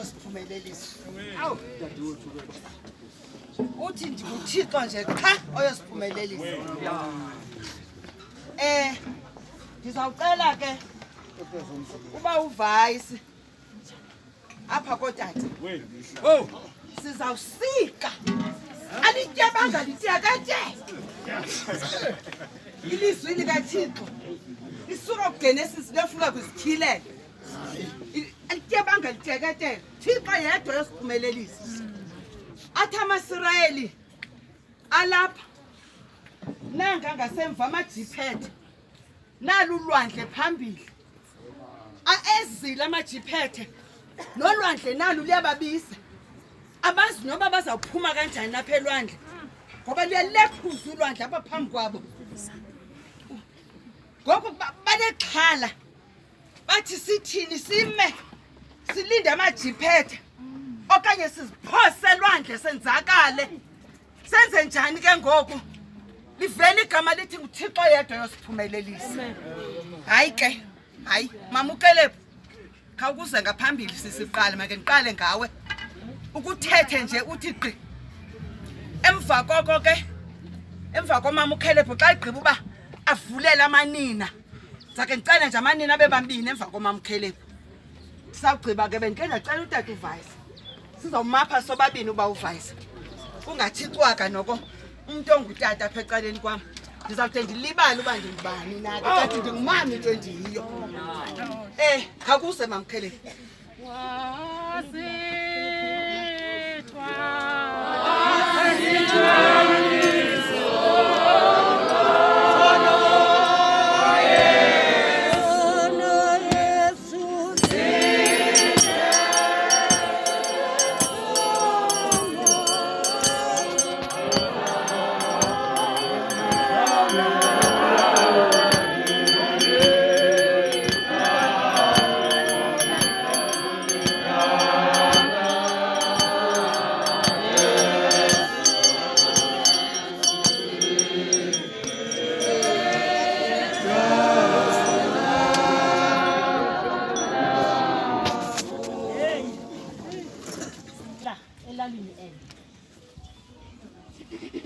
oyosiphumelelisa. Awu dadewethu uthi ndikuthixo nje cha oyosiphumelelisa. Ndizawucela ke uba uvice apha kotata. Oh, sizawusika. Alityabanga lityakatye. Ilizwi likaThixo lisuka kuGenesis lefika kwizityhilelo. Alityabanga lityakatye. Thixo yedwa yosiphumelelisa. Athi amaSirayeli alapha nanga ngasemva amajiphethe nalu lwandle phambili. Ezile amajiphethe nolwandle nalu liyababisa. Abazi noba bazawuphuma kanjani lapha elwandle ngoba liyalekhuza ulwandle apha phambi kwabo. Ngoku banexhala bathi sithini sime silinde amajiphethe okanye siziphose elwandle senzakale. Senze njani ke ngoku? Livele igama lithi nguThixo yedwa yosiphumelelisa. Hayi ke, hayi mamukelepo khawukuze ngaphambili sisiqala make ndiqale ngawe ukuthethe nje uthi gqi. Emva koko ke emva komama uKhelepo xa igqiba uba avulele amanina zake ndicele nje amanina bebambini emva komama uKhelepo. Sawugqiba ke bendike ndacela utata uVice sizawumapha sobabini uba uVice kungathi cwaka noko umuntu ongutata apha ecaleni kwam. Ndizawude ndilibale uba ndingubani na ke kanti ndingumama into endiyiyo. Khawukuze mama uKhelepo.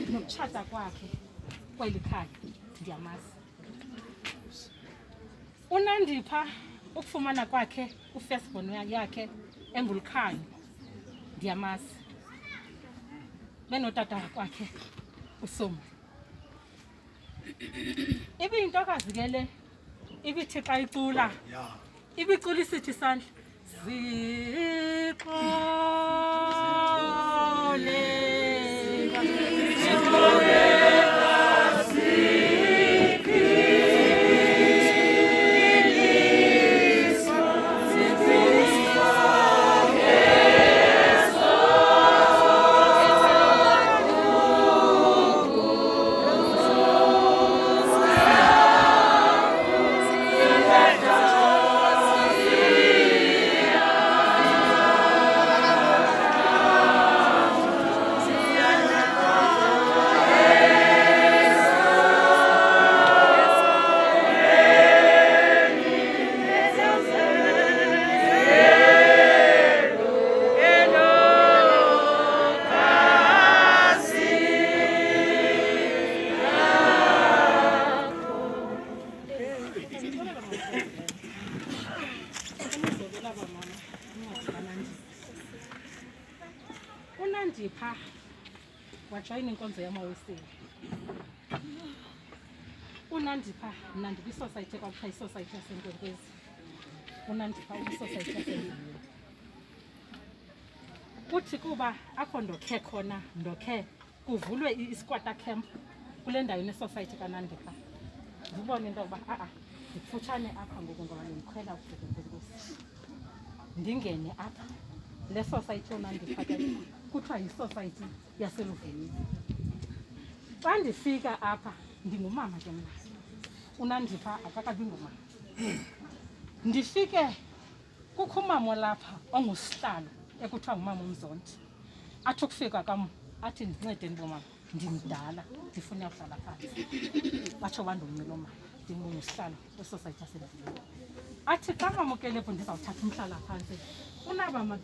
Nokutshata kwakhe kweli khaya ndiyamazi. UNandipha ukufumana kwakhe ufirstborn yakhe engulukhanyo ndiyamazi. Benotata kwakhe uSomo. Ibiyintokazi ke le ibithi xa icula ibicula isithi isandla UNandipha wajoyina inkonzo yamawesile. UNandipha mna ndikwisociety kwakuthiwa isociety yaseNkwenkwezi. UNandipha ukwisociety yaseNkwenkwezi. Kuthi kuba apho ndokhe khona ndokhe kuvulwe isquatter camp kule ndawo nesociety kaNandipha. Ndibone into yokuba ndikufutshane apha ngoku ngoba ndikhwela ukufika eNkwenkwezi. Ndingene apha le society yoNandipha kuthiwa yisociety yaseluveni. Xa ndifika apha ndingumama ke mna. UNandipha akakabi ngumama. Ndifike kukho umama lapha ongusihlalo ekuthiwa ngumama uMzonti. Athi ukufika kwam athi ndincede ndibomama ndimdala ndifuna ukuhlala phansi. Batsho bandomnyela mama ndingumama usihlalo kwesociety yaseluveni. Athi xa mamukelepo ndizawuthatha umhlala phansi unaba